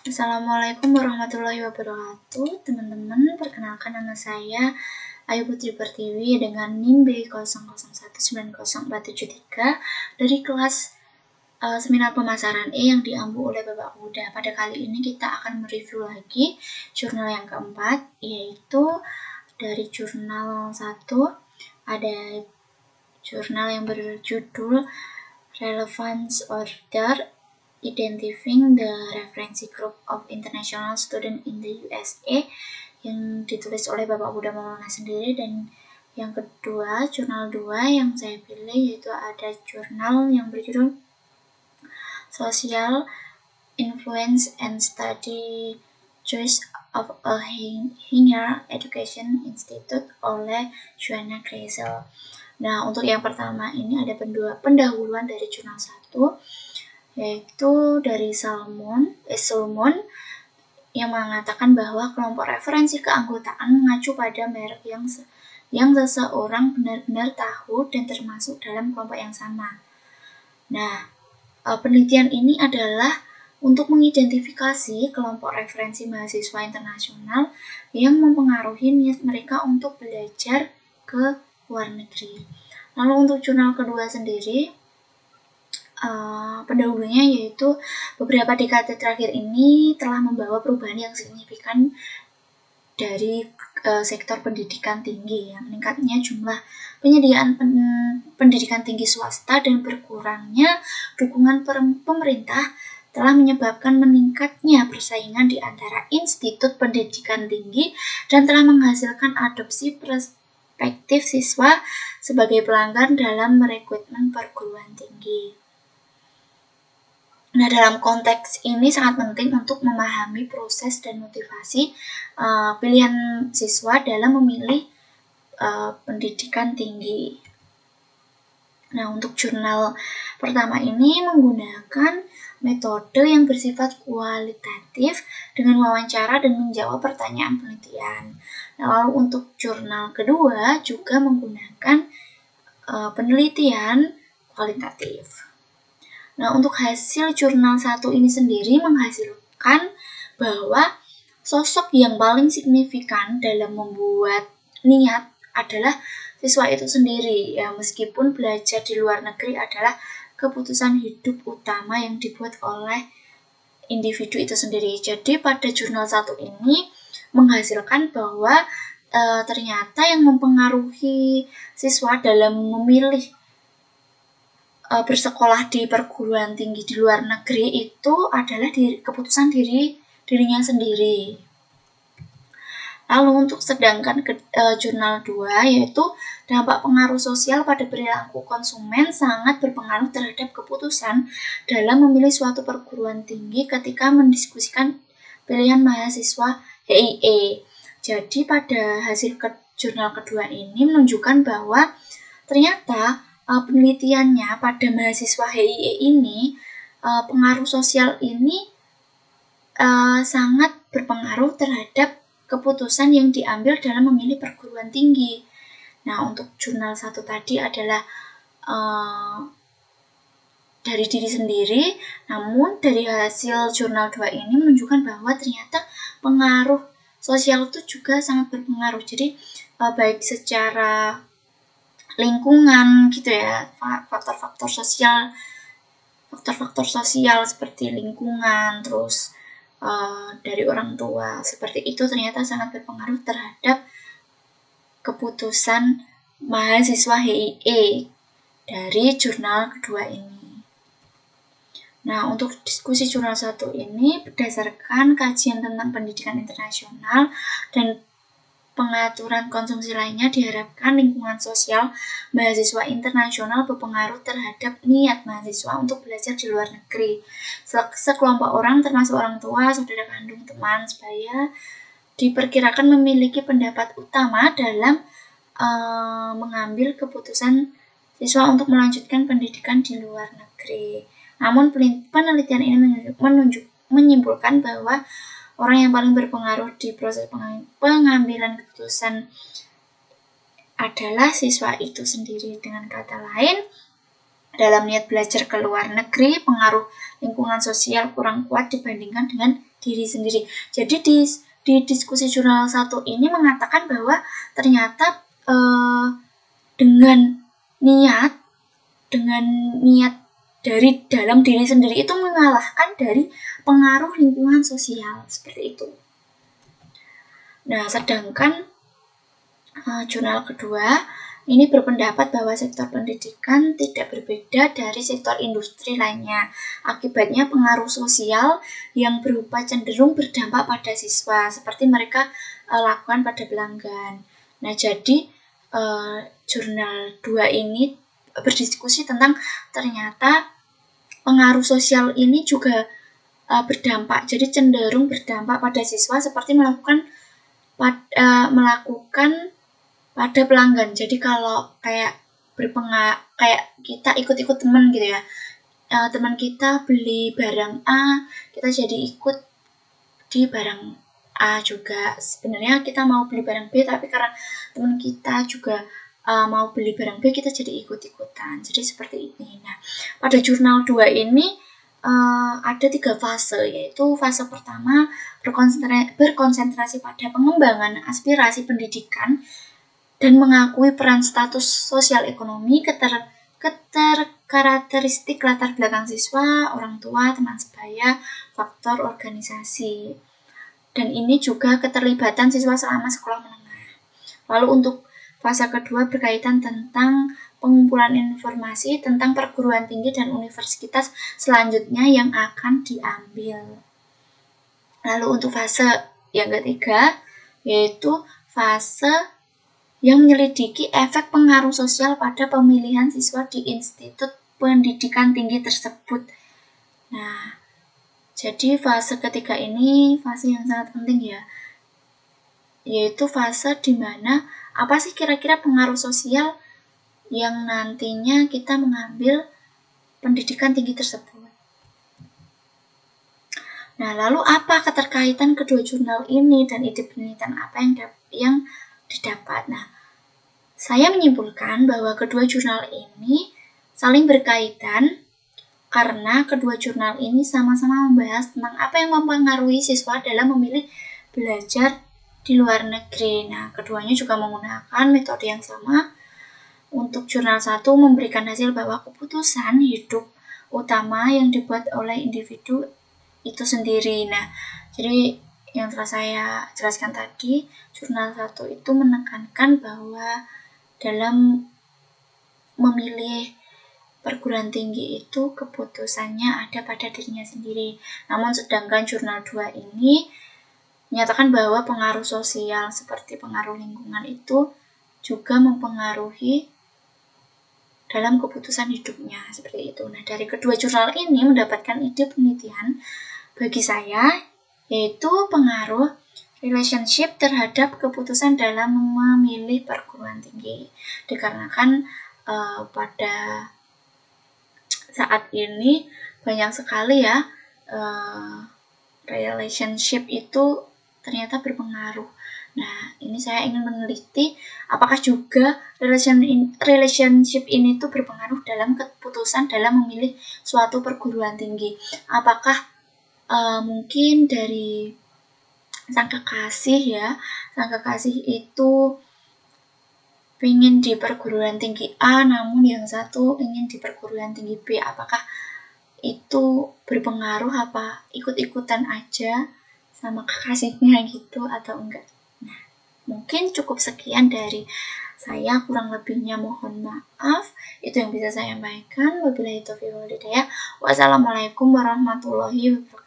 Assalamualaikum warahmatullahi wabarakatuh. Teman-teman, perkenalkan nama saya Ayu Putri Pertiwi dengan NIM B00190473 dari kelas seminar pemasaran E yang diampu oleh Bapak Huda. Pada kali ini kita akan mereview lagi jurnal yang keempat, yaitu dari jurnal 1 ada jurnal yang berjudul Relevance Order Identifying the Reference Group of International Students in the USA yang ditulis oleh Bapak Huda Maulana sendiri. Dan yang kedua, jurnal 2 yang saya pilih yaitu ada jurnal yang berjudul Social Influence and Study Choice of a Higher Education Institute oleh Joanna Kreisel. Nah, untuk yang pertama ini ada pendahuluan dari jurnal 1, yaitu dari Salmon yang mengatakan bahwa kelompok referensi keanggotaan mengacu pada merek yang seseorang benar-benar tahu dan termasuk dalam kelompok yang sama. Nah, penelitian ini adalah untuk mengidentifikasi kelompok referensi mahasiswa internasional yang mempengaruhi niat mereka untuk belajar ke luar negeri. Lalu untuk jurnal kedua sendiri, pendahulunya yaitu beberapa dekade terakhir ini telah membawa perubahan yang signifikan dari sektor pendidikan tinggi, meningkatnya jumlah penyediaan pendidikan tinggi swasta dan berkurangnya dukungan pemerintah telah menyebabkan meningkatnya persaingan di antara institut pendidikan tinggi dan telah menghasilkan adopsi perspektif siswa sebagai pelanggan dalam merekrutmen perguruan tinggi. Nah, dalam konteks ini sangat penting untuk memahami proses dan motivasi pilihan siswa dalam memilih pendidikan tinggi. Nah, untuk jurnal pertama ini menggunakan metode yang bersifat kualitatif dengan wawancara dan menjawab pertanyaan penelitian. Nah, lalu untuk jurnal kedua juga menggunakan penelitian kualitatif. Nah, untuk hasil jurnal 1 ini sendiri menghasilkan bahwa sosok yang paling signifikan dalam membuat niat adalah siswa itu sendiri. Ya, meskipun belajar di luar negeri adalah keputusan hidup utama yang dibuat oleh individu itu sendiri. Jadi pada jurnal 1 ini menghasilkan bahwa ternyata yang mempengaruhi siswa dalam memilih bersekolah di perguruan tinggi di luar negeri itu adalah keputusan dirinya sendiri. Lalu untuk sedangkan jurnal 2 yaitu dampak pengaruh sosial pada perilaku konsumen sangat berpengaruh terhadap keputusan dalam memilih suatu perguruan tinggi ketika mendiskusikan pilihan mahasiswa HIE. Jadi pada hasil jurnal kedua ini menunjukkan bahwa ternyata penelitiannya pada mahasiswa HIE ini, pengaruh sosial ini sangat berpengaruh terhadap keputusan yang diambil dalam memilih perguruan tinggi. Nah, untuk jurnal 1 tadi adalah dari diri sendiri, namun dari hasil jurnal 2 ini menunjukkan bahwa ternyata pengaruh sosial itu juga sangat berpengaruh. Jadi baik secara lingkungan gitu ya, faktor-faktor sosial seperti lingkungan, terus dari orang tua seperti itu ternyata sangat berpengaruh terhadap keputusan mahasiswa HIE dari jurnal kedua ini. Nah, untuk diskusi jurnal 1 ini berdasarkan kajian tentang pendidikan internasional dan pengaturan konsumsi lainnya, diharapkan lingkungan sosial mahasiswa internasional berpengaruh terhadap niat mahasiswa untuk belajar di luar negeri. Sekelompok orang termasuk orang tua, saudara kandung, teman sebaya diperkirakan memiliki pendapat utama dalam mengambil keputusan siswa untuk melanjutkan pendidikan di luar negeri. Namun penelitian ini menyimpulkan bahwa orang yang paling berpengaruh di proses pengambilan keputusan adalah siswa itu sendiri. Dengan kata lain, dalam niat belajar ke luar negeri, pengaruh lingkungan sosial kurang kuat dibandingkan dengan diri sendiri. Jadi di diskusi jurnal 1 ini mengatakan bahwa ternyata dengan niat dari dalam diri sendiri itu mengalahkan dari pengaruh lingkungan sosial, seperti itu. Nah, sedangkan jurnal kedua ini berpendapat bahwa sektor pendidikan tidak berbeda dari sektor industri lainnya. Akibatnya pengaruh sosial yang berupa cenderung berdampak pada siswa, seperti mereka lakukan pada pelanggan. Nah, jadi jurnal 2 ini berdiskusi tentang ternyata pengaruh sosial ini juga berdampak, jadi cenderung berdampak pada siswa seperti melakukan pada pelanggan. Jadi kalau kayak kita ikut-ikut teman gitu ya, teman kita beli barang A, kita jadi ikut di barang A juga. Sebenarnya kita mau beli barang B, tapi karena teman kita juga mau beli barang B, kita jadi ikut-ikutan. Jadi seperti ini. Nah, pada jurnal 2 ini ada 3 fase, yaitu fase pertama berkonsentrasi pada pengembangan aspirasi pendidikan dan mengakui peran status sosial ekonomi, karakteristik latar belakang siswa, orang tua, teman sebaya, faktor organisasi. Dan ini juga keterlibatan siswa selama sekolah menengah. Lalu untuk fase kedua berkaitan tentang pengumpulan informasi tentang perguruan tinggi dan universitas selanjutnya yang akan diambil. Lalu untuk fase yang ketiga, yaitu fase yang menyelidiki efek pengaruh sosial pada pemilihan siswa di institut pendidikan tinggi tersebut. Nah, jadi fase ketiga ini fase yang sangat penting ya, yaitu fase di mana apa sih kira-kira pengaruh sosial yang nantinya kita mengambil pendidikan tinggi tersebut. Nah, lalu apa keterkaitan kedua jurnal ini dan ide penelitian apa yang didapat? Nah, saya menyimpulkan bahwa kedua jurnal ini saling berkaitan karena kedua jurnal ini sama-sama membahas tentang apa yang mempengaruhi siswa dalam memilih belajar di luar negeri. Nah, keduanya juga menggunakan metode yang sama. Untuk jurnal 1 memberikan hasil bahwa keputusan hidup utama yang dibuat oleh individu itu sendiri. Nah, jadi yang telah saya jelaskan tadi, jurnal 1 itu menekankan bahwa dalam memilih perguruan tinggi itu keputusannya ada pada dirinya sendiri. Namun sedangkan jurnal 2 ini menyatakan bahwa pengaruh sosial seperti pengaruh lingkungan itu juga mempengaruhi dalam keputusan hidupnya, seperti itu. Nah, dari kedua jurnal ini mendapatkan ide penelitian bagi saya, yaitu pengaruh relationship terhadap keputusan dalam memilih perguruan tinggi. Dikarenakan pada saat ini banyak sekali ya relationship itu ternyata berpengaruh. Nah, ini saya ingin meneliti apakah juga relationship ini tuh berpengaruh dalam keputusan dalam memilih suatu perguruan tinggi. Apakah mungkin dari sang kekasih itu pengen di perguruan tinggi A, namun yang satu ingin di perguruan tinggi B. Apakah itu berpengaruh apa ikut-ikutan aja sama kekasihnya gitu atau enggak? Nah, mungkin cukup sekian dari saya, kurang lebihnya mohon maaf. Itu yang bisa saya sampaikan. Wabillahi taufiq wal hidayah. Wassalamualaikum warahmatullahi wabarakatuh.